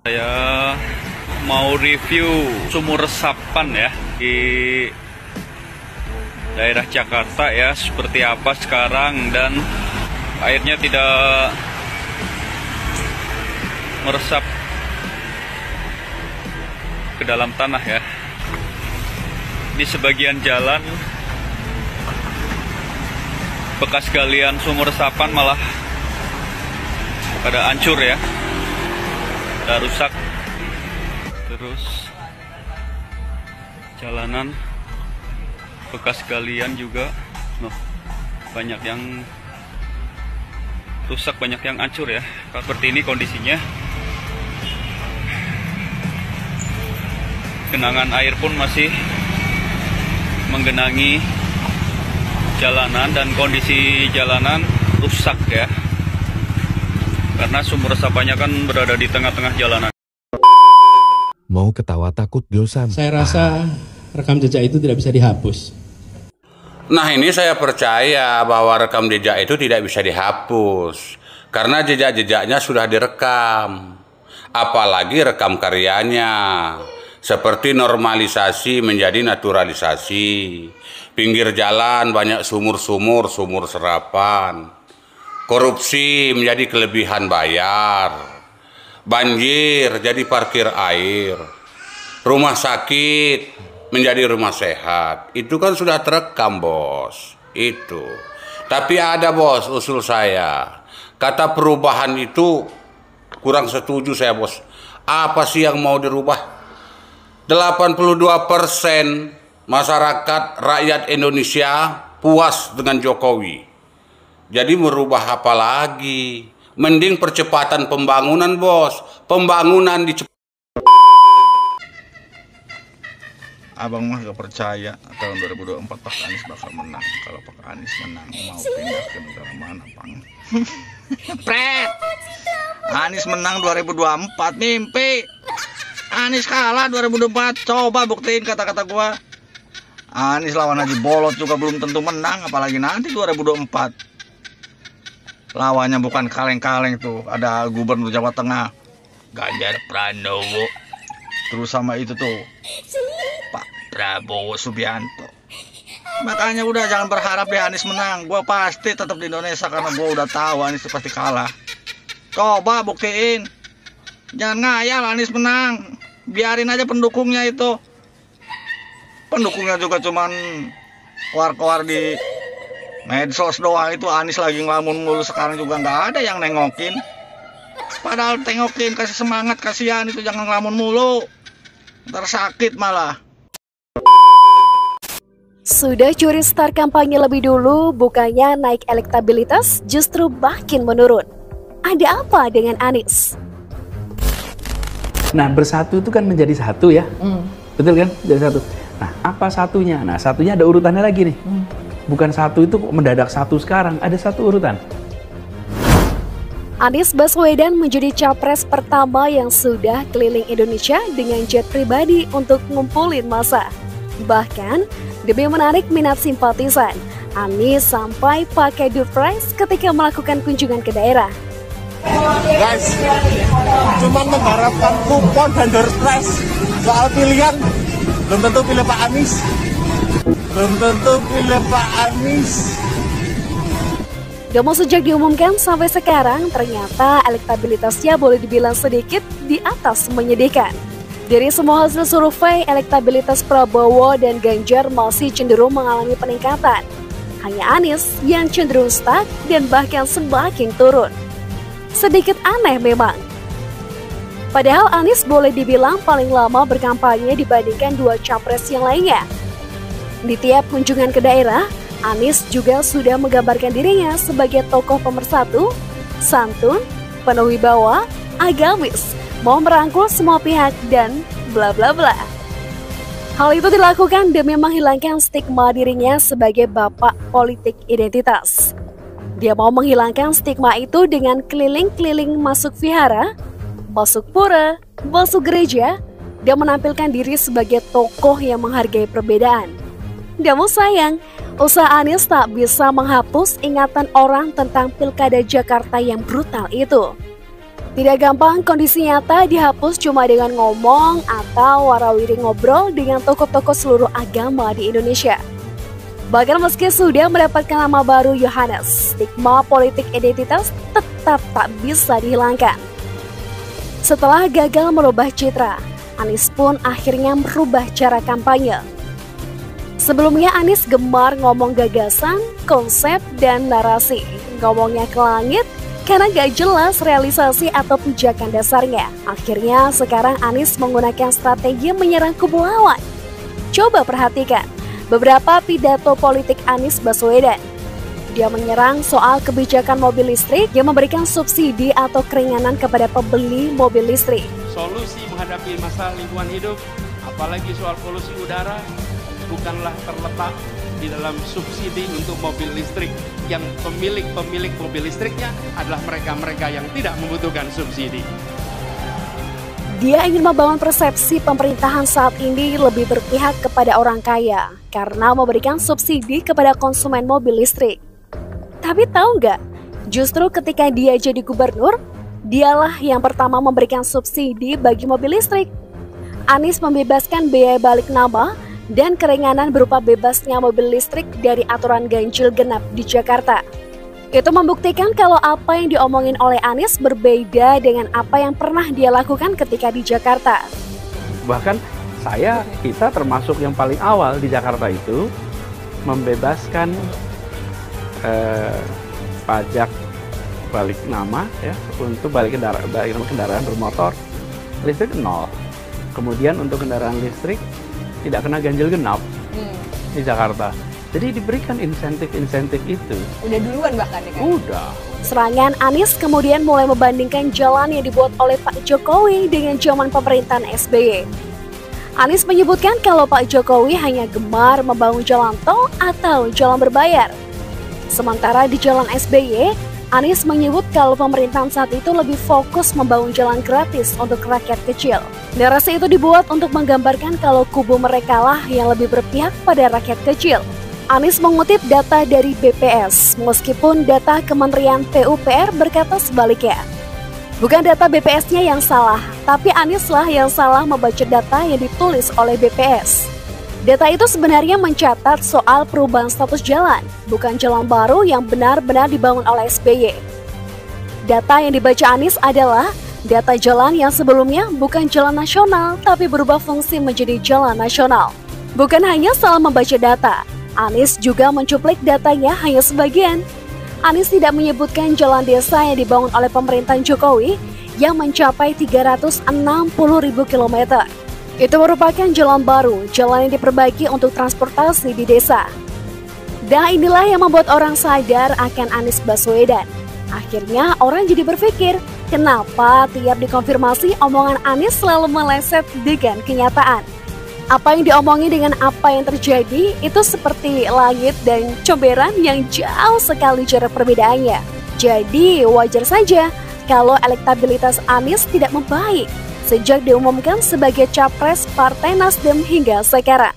Saya mau review sumur resapan ya di daerah Jakarta ya, seperti apa sekarang, dan airnya tidak meresap ke dalam tanah ya. Di sebagian jalan bekas galian sumur resapan malah pada hancur ya, pada rusak. Terus jalanan bekas galian juga banyak yang rusak, banyak yang hancur ya. Seperti ini kondisinya. Genangan air pun masih menggenangi jalanan dan kondisi jalanan rusak ya, karena sumur resapannya kan berada di tengah-tengah jalanan. Mau ketawa takut dosa. Saya rasa rekam jejak itu tidak bisa dihapus. Nah, ini saya percaya bahwa rekam jejak itu tidak bisa dihapus karena jejak-jejaknya sudah direkam. Apalagi rekam karyanya, seperti normalisasi menjadi naturalisasi. Pinggir jalan banyak sumur-sumur, sumur serapan. Korupsi menjadi kelebihan bayar. Banjir jadi parkir air. Rumah sakit menjadi rumah sehat. Itu kan sudah terekam, bos. Itu. Tapi ada, bos, usul saya. Kata perubahan itu kurang setuju saya, bos. Apa sih yang mau dirubah? 82% masyarakat rakyat Indonesia puas dengan Jokowi. Jadi merubah apa lagi? Mending percepatan pembangunan, bos. Pembangunan Abang mah gak percaya tahun 2024 Pak Anies bakal menang. Kalau Pak Anies menang mau pindah ke negara mana, Bang? Pret. Anies menang 2024, mimpi. Anies kalah 2024. Coba buktiin kata-kata gua. Anies lawan Haji Bolot juga belum tentu menang, apalagi nanti 2024. Lawannya bukan kaleng-kaleng tuh, ada Gubernur Jawa Tengah Ganjar Pranowo, terus sama itu tuh Pak Prabowo Subianto. Makanya udah jangan berharap deh Anies menang. Gua pasti tetap di Indonesia karena gua udah tahu Anies pasti kalah. Coba buktiin. Jangan ngayal Anies menang. Biarin aja pendukungnya itu. Pendukungnya juga cuman keluar-keluar di medsos doang. Itu Anies lagi ngelamun mulu, sekarang juga nggak ada yang nengokin. Padahal tengokin, kasih semangat, kasihan itu, jangan ngelamun mulu. Ntar sakit malah. Sudah curi start kampanye lebih dulu, bukannya naik elektabilitas, justru makin menurun. Ada apa dengan Anies? Nah, bersatu itu kan menjadi satu ya. Betul kan? Jadi satu. Nah, apa satunya? Nah, satunya ada urutannya lagi nih. Bukan satu itu mendadak satu sekarang, ada satu urutan. Anies Baswedan menjadi capres pertama yang sudah keliling Indonesia dengan jet pribadi untuk ngumpulin massa. Bahkan, demi menarik minat simpatisan, Anies sampai pakai door prize ketika melakukan kunjungan ke daerah. Guys, cuman mengharapkan kupon dan door prize. Soal pilihan, belum tentu pilih Pak Anies. Belum tentu pilih Pak Anies. Namun sejak diumumkan sampai sekarang, ternyata elektabilitasnya boleh dibilang sedikit di atas menyedihkan. Dari semua hasil survei, elektabilitas Prabowo dan Ganjar masih cenderung mengalami peningkatan. Hanya Anies yang cenderung stuck dan bahkan semakin turun. Sedikit aneh memang. Padahal Anies boleh dibilang paling lama berkampanye dibandingkan dua capres yang lainnya. Di tiap kunjungan ke daerah, Anies juga sudah menggambarkan dirinya sebagai tokoh pemersatu, santun, penuh wibawa, agamis, mau merangkul semua pihak, dan bla bla bla. Hal itu dilakukan demi menghilangkan stigma dirinya sebagai bapak politik identitas. Dia mau menghilangkan stigma itu dengan keliling-keliling masuk vihara, masuk pura, masuk gereja, dan menampilkan diri sebagai tokoh yang menghargai perbedaan. Namun sayang, usaha Anies tak bisa menghapus ingatan orang tentang pilkada Jakarta yang brutal itu. Tidak gampang kondisi nyata dihapus cuma dengan ngomong atau warawiri ngobrol dengan tokoh-tokoh seluruh agama di Indonesia. Bahkan meski sudah mendapatkan nama baru Yohanes, stigma politik identitas tetap tak bisa dihilangkan. Setelah gagal merubah citra, Anies pun akhirnya merubah cara kampanye. Sebelumnya Anies gemar ngomong gagasan, konsep, dan narasi. Ngomongnya ke langit, karena gak jelas realisasi atau pijakan dasarnya. Akhirnya sekarang Anies menggunakan strategi menyerang kubu lawan. Coba perhatikan beberapa pidato politik Anies Baswedan. Dia menyerang soal kebijakan mobil listrik yang memberikan subsidi atau keringanan kepada pembeli mobil listrik. Solusi menghadapi masalah lingkungan hidup, apalagi soal polusi udara, bukanlah terletak di dalam subsidi untuk mobil listrik. Yang pemilik mobil listriknya adalah mereka-mereka yang tidak membutuhkan subsidi. Dia ingin membangun persepsi pemerintahan saat ini lebih berpihak kepada orang kaya karena memberikan subsidi kepada konsumen mobil listrik. Tapi tahu nggak, justru ketika dia jadi gubernur, dialah yang pertama memberikan subsidi bagi mobil listrik. Anies membebaskan biaya balik nama dan keringanan berupa bebasnya mobil listrik dari aturan ganjil genap di Jakarta. Itu membuktikan kalau apa yang diomongin oleh Anies berbeda dengan apa yang pernah dia lakukan ketika di Jakarta. Bahkan kita termasuk yang paling awal di Jakarta itu membebaskan pajak balik nama ya untuk balik kendaraan bermotor listrik 0. Kemudian untuk kendaraan listrik tidak kena ganjil genap di Jakarta. Jadi diberikan insentif-insentif itu. Udah duluan bahkan ya kan? Udah. Serangan Anies kemudian mulai membandingkan jalan yang dibuat oleh Pak Jokowi dengan zaman pemerintahan SBY. Anies menyebutkan kalau Pak Jokowi hanya gemar membangun jalan tol atau jalan berbayar. Sementara di zaman SBY, Anies menyebut kalau pemerintahan saat itu lebih fokus membangun jalan gratis untuk rakyat kecil. Narasi itu dibuat untuk menggambarkan kalau kubu mereka lah yang lebih berpihak pada rakyat kecil. Anies mengutip data dari BPS, meskipun data Kementerian PUPR berkata sebaliknya. Bukan data BPS-nya yang salah, tapi Anies lah yang salah membaca data yang ditulis oleh BPS. Data itu sebenarnya mencatat soal perubahan status jalan, bukan jalan baru yang benar-benar dibangun oleh SBY. Data yang dibaca Anies adalah data jalan yang sebelumnya bukan jalan nasional, tapi berubah fungsi menjadi jalan nasional. Bukan hanya salah membaca data, Anies juga mencuplik datanya hanya sebagian. Anies tidak menyebutkan jalan desa yang dibangun oleh pemerintahan Jokowi yang mencapai 360.000 km. Itu merupakan jalan baru, jalan yang diperbaiki untuk transportasi di desa. Dan inilah yang membuat orang sadar akan Anies Baswedan. Akhirnya orang jadi berpikir, kenapa tiap dikonfirmasi omongan Anies selalu meleset dengan kenyataan? Apa yang diomongi dengan apa yang terjadi itu seperti langit dan comberan yang jauh sekali jarak perbedaannya. Jadi wajar saja kalau elektabilitas Anies tidak membaik sejak diumumkan sebagai capres Partai Nasdem hingga sekarang.